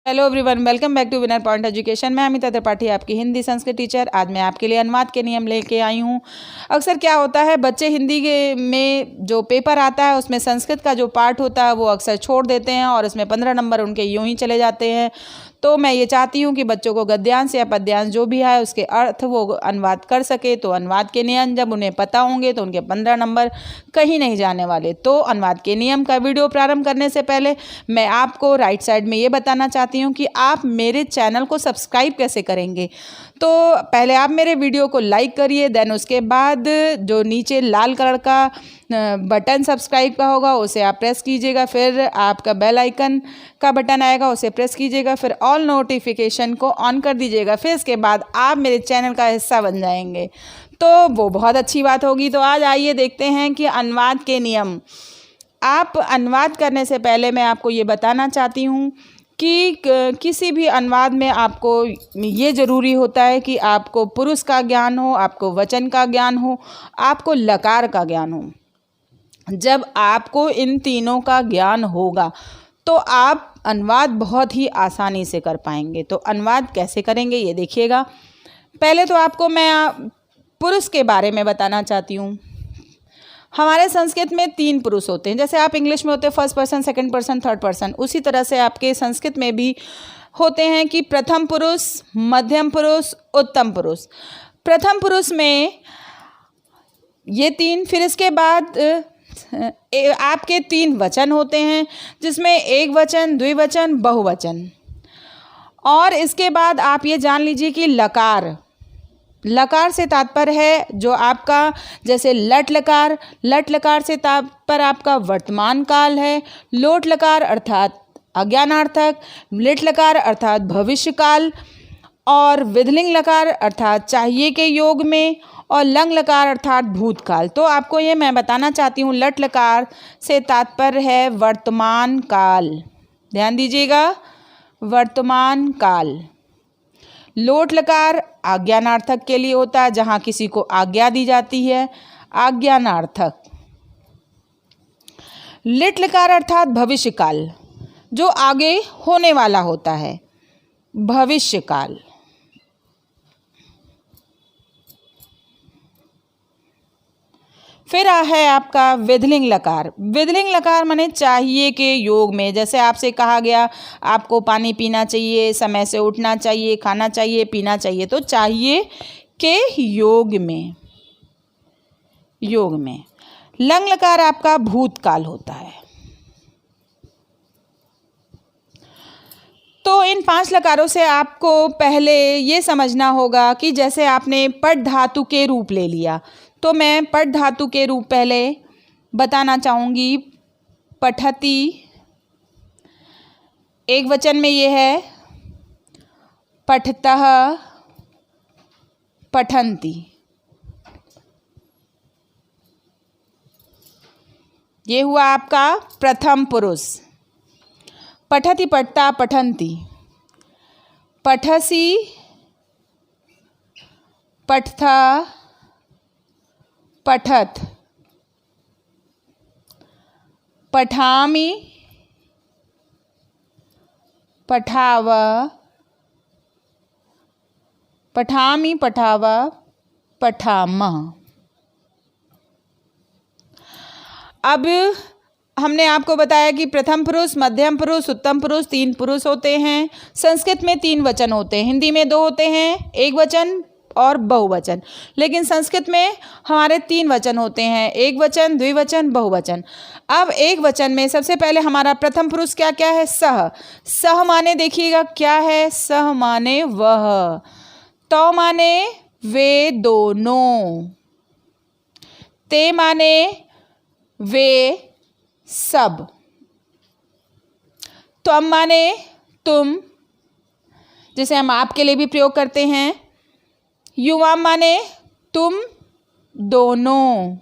Hello everyone, welcome back to winner point education. मैं अमिता त्रिपाठी, आपकी Hindi Sanskrit teacher. आज मैं आपके लिए अनुवाद के नियम लेके आई हूँ। अक्सर क्या होता है, बच्चे हिंदी के में जो पेपर आता है उसमें संस्कृत का जो पार्ट होता है वो अक्सर छोड़ देते हैं और उसमें 15 नंबर उनके यूं ही चले जाते हैं। तो मैं ये चाहती हूँ कि बच्चों को गद्यांश या पद्यांश जो भी है उसके अर्थ वो अनुवाद कर सके। तो अनुवाद के नियम जब उन्हें पता होंगे तो उनके 15 नंबर कहीं नहीं जाने वाले। तो अनुवाद के नियम का वीडियो प्रारंभ करने से पहले मैं आपको राइट साइड में ये बताना चाहती हूँ कि आप मेरे चैनल को सब्सक्राइब कैसे करेंगे। तो पहले आप मेरे वीडियो को लाइक करिए, देन उसके बाद जो नीचे लाल कलर का बटन सब्सक्राइब का होगा उसे आप प्रेस कीजिएगा। फिर आपका बेल आइकन का बटन आएगा उसे प्रेस कीजिएगा। फिर ऑल नोटिफिकेशन को ऑन कर दीजिएगा। फिर इसके बाद आप मेरे चैनल का हिस्सा बन जाएंगे, तो वो बहुत अच्छी बात होगी। तो आज आइए देखते हैं कि अनुवाद के नियम। आप अनुवाद करने से पहले मैं आपको ये बताना चाहती हूँ कि किसी भी अनुवाद में आपको ये ज़रूरी होता है कि आपको पुरुष का ज्ञान हो, आपको वचन का ज्ञान हो, आपको लकार का ज्ञान हो। जब आपको इन तीनों का ज्ञान होगा तो आप अनुवाद बहुत ही आसानी से कर पाएंगे। तो अनुवाद कैसे करेंगे ये देखिएगा। पहले तो आपको मैं पुरुष के बारे में बताना चाहती हूँ। हमारे संस्कृत में 3 पुरुष होते हैं। जैसे आप इंग्लिश में होते हैं first person, second person, third person, उसी तरह से आपके संस्कृत में भी होते हैं कि प्रथम पुरुष, मध्यम पुरुष, उत्तम पुरुष। प्रथम पुरुष में ये 3, फिर इसके बाद आपके 3 वचन होते हैं जिसमें एक वचन, द्विवचन, बहुवचन। और इसके बाद आप ये जान लीजिए कि लकार, लकार से तात्पर्य है जो आपका, जैसे लट लकार, लट लकार से तात्पर्य आपका वर्तमान काल है। लोट लकार अर्थात अज्ञानार्थक, लिट लकार अर्थात भविष्य काल, और विधिलिंग लकार अर्थात चाहिए के योग में, और लंग लकार अर्थात भूतकाल। तो आपको ये मैं बताना चाहती हूँ, लट लकार से तात्पर्य है वर्तमान काल, ध्यान दीजिएगा, वर्तमान काल। लोट लकार आज्ञानार्थक के लिए होता है, जहाँ किसी को आज्ञा दी जाती है, आज्ञानार्थक। लिट लकार अर्थात भविष्य काल, जो आगे होने वाला होता है, भविष्य काल। फिर है आपका विधिलिंग लकार। विधिलिंग लकार माने चाहिए के योग में। जैसे आपसे कहा गया आपको पानी पीना चाहिए, समय से उठना चाहिए, खाना चाहिए, पीना चाहिए, तो चाहिए के योग में, योग में। लंग लकार आपका भूतकाल होता है। तो इन 5 लकारों से आपको पहले ये समझना होगा कि जैसे आपने पठ धातु के रूप ले लिया, तो मैं पठ धातु के रूप पहले बताना चाहूँगी। पठति, एक वचन में ये है पठतः, पठन्ति। ये हुआ आपका प्रथम पुरुष। पठति, पठता, पठन्ति। पठसि, पठथा, पठत। पठामि, पठाव, पठामि, पठाव, पठामः। अब हमने आपको बताया कि प्रथम पुरुष, मध्यम पुरुष, उत्तम पुरुष 3 पुरुष होते हैं। संस्कृत में 3 वचन होते हैं, हिंदी में 2 होते हैं, एक वचन और बहुवचन। लेकिन संस्कृत में हमारे 3 वचन होते हैं, एक वचन, द्विवचन, बहुवचन। अब एक वचन में सबसे पहले हमारा प्रथम पुरुष क्या क्या है? सह। सह माने देखिएगा क्या है, सह माने वह, तो माने वे दोनों, ते माने वे सब, त्वम माने तुम, जिसे हम आपके लिए भी प्रयोग करते हैं। युवाम माने तुम दोनों,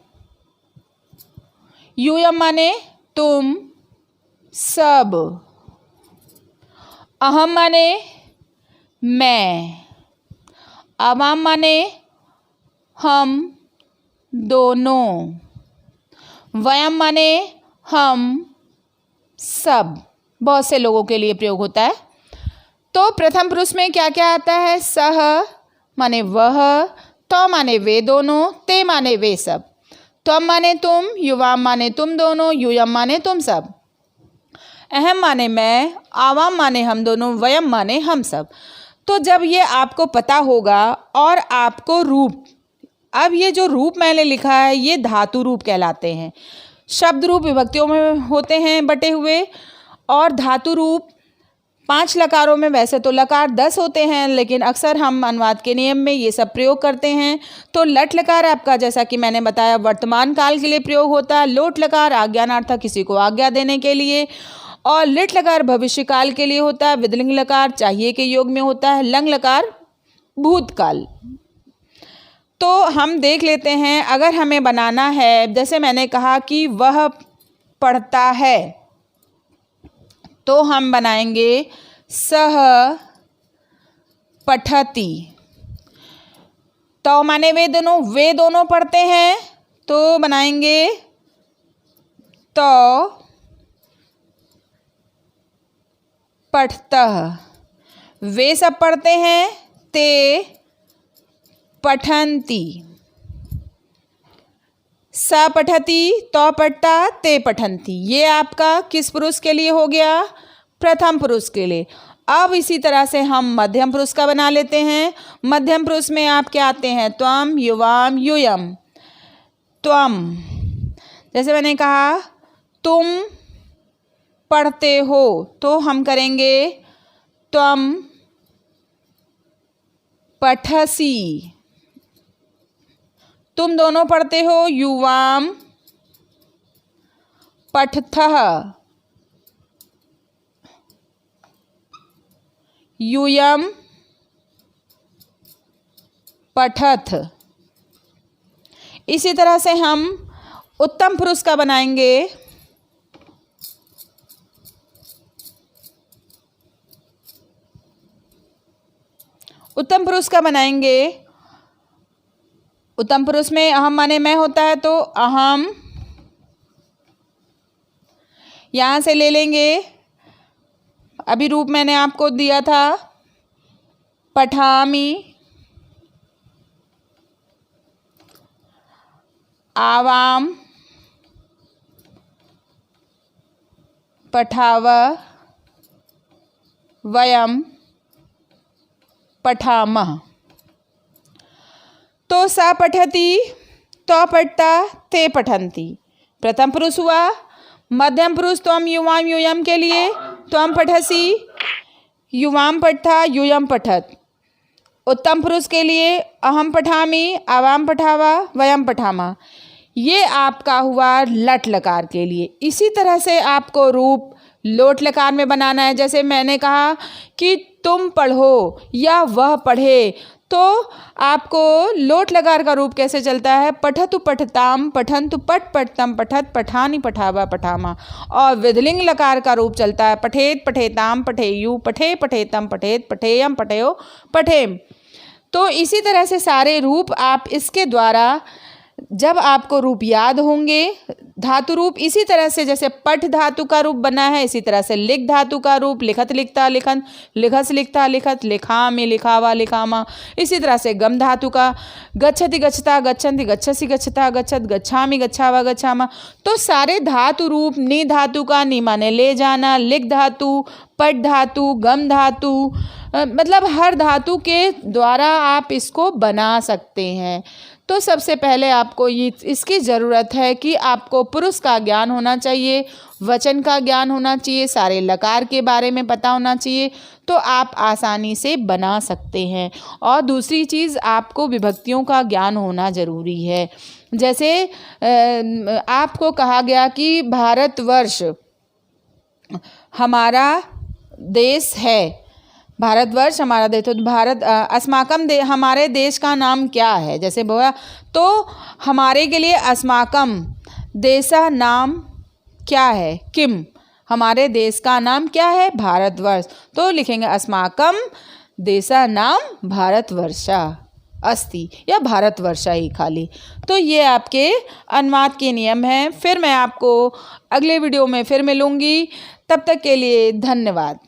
यूयम माने तुम सब, अहम माने मैं, अवाम माने हम दोनों, वयम माने हम सब, बहुत से लोगों के लिए प्रयोग होता है। तो प्रथम पुरुष में क्या क्या आता है? सह माने वह, तो माने वे दोनों, ते माने वे सब, त्वम माने तुम, युवाम माने तुम दोनों, यूयम माने तुम सब, अहम माने मैं, आवाम माने हम दोनों, वयम माने हम सब। तो जब ये आपको पता होगा और आपको रूप, अब ये जो रूप मैंने लिखा है ये धातु रूप कहलाते हैं। शब्द रूप विभक्तियों में होते हैं बटे हुए, और धातु रूप 5 लकारों में, वैसे तो लकार 10 होते हैं लेकिन अक्सर हम अनुवाद के नियम में ये सब प्रयोग करते हैं। तो लट लकार आपका, जैसा कि मैंने बताया, वर्तमान काल के लिए प्रयोग होता है। लोट लकार आज्ञानार्थक, किसी को आज्ञा देने के लिए, और लिट लकार भविष्य काल के लिए होता है। विदलिंग लकार चाहिए के योग में होता है। लंग लकार भूतकाल। तो हम देख लेते हैं, अगर हमें बनाना है, जैसे मैंने कहा कि वह पढ़ता है, तो हम बनाएंगे सह पठति। तो माने वे दोनों पढ़ते हैं, तो बनाएंगे तो पठतः। वे सब पढ़ते हैं, ते पठन्ति। स पठति, तो पढ़ता, ते पठन्ति। ये आपका किस पुरुष के लिए हो गया? प्रथम पुरुष के लिए। अब इसी तरह से हम मध्यम पुरुष का बना लेते हैं। मध्यम पुरुष में आप क्या आते हैं? त्वम, युवाम, यूयम। त्वम, जैसे मैंने कहा तुम पढ़ते हो, तो हम करेंगे त्वम पठसि। तुम दोनों पढ़ते हो, युवाम पठथः, यूयम पठथ। इसी तरह से हम उत्तम पुरुष का बनाएंगे। उत्तम पुरुष का बनाएंगे। उत्तम पुरुष में अहम माने मैं होता है, तो अहम यहाँ से ले लेंगे। अभी रूप मैंने आपको दिया था, पठामि, आवाम पठाव, वयम पठामः। तो सा पठति, तो पठता, ते पठन्ति। प्रथम पुरुष हुआ। मध्यम पुरुष त्वम, युवाम, यूयम के लिए त्वम पठसि, युवाम पठता, यूयम पठत। उत्तम पुरुष के लिए अहम पठामि, आवाम पठावा, वयम पठामा। ये आपका हुआ लट लकार के लिए। इसी तरह से आपको रूप लोट लकार में बनाना है। जैसे मैंने कहा कि तुम पढ़ो या वह पढ़े, तो आपको लोट लकार का रूप कैसे चलता है? पठतु पठताम, पठन्तु पठ पठतम, पठत पठानि, पठावा पठामा। और विधलिंग लकार का रूप चलता है पठेत पठेताम, पठेयु, पठे पठेतम, पठेत पठेयम, पठेयो पठेम। तो इसी तरह से सारे रूप आप इसके द्वारा, जब आपको रूप याद होंगे, धातु रूप इसी तरह से, जैसे पठ धातु का रूप बना है, इसी तरह से लिख धातु का रूप, लिखत लिखता लिखन, लिखस लिखता लिखत, लिखामि लिखावा लिखामा। इसी तरह से गम धातु का गच्छति गच्छता गच्छन्ति, गच्छसि गच्छता गच्छत, गच्छामि गच्छावा गच्छामा। तो सारे धातु रूप, नि धातु का नि माने ले जाना, लिख धातु, पठ धातु, गम धातु, मतलब हर धातु के द्वारा आप इसको बना सकते हैं। तो सबसे पहले आपको ये इसकी ज़रूरत है कि आपको पुरुष का ज्ञान होना चाहिए, वचन का ज्ञान होना चाहिए, सारे लकार के बारे में पता होना चाहिए, तो आप आसानी से बना सकते हैं। और दूसरी चीज़, आपको विभक्तियों का ज्ञान होना ज़रूरी है। जैसे आपको कहा गया कि भारतवर्ष हमारा देश है, भारतवर्ष हमारा देश, तो भारत अस्माकम हमारे देश का नाम क्या है? जैसे बोला, तो हमारे के लिए अस्माकम देशा नाम क्या है? किम, हमारे देश का नाम क्या है? भारतवर्ष। तो लिखेंगे अस्माकम देशा नाम भारतवर्षा अस्ति, या भारतवर्षा ही खाली। तो ये आपके अनुवाद के नियम हैं। फिर मैं आपको अगले वीडियो में फिर मिलूँगी। तब तक के लिए धन्यवाद।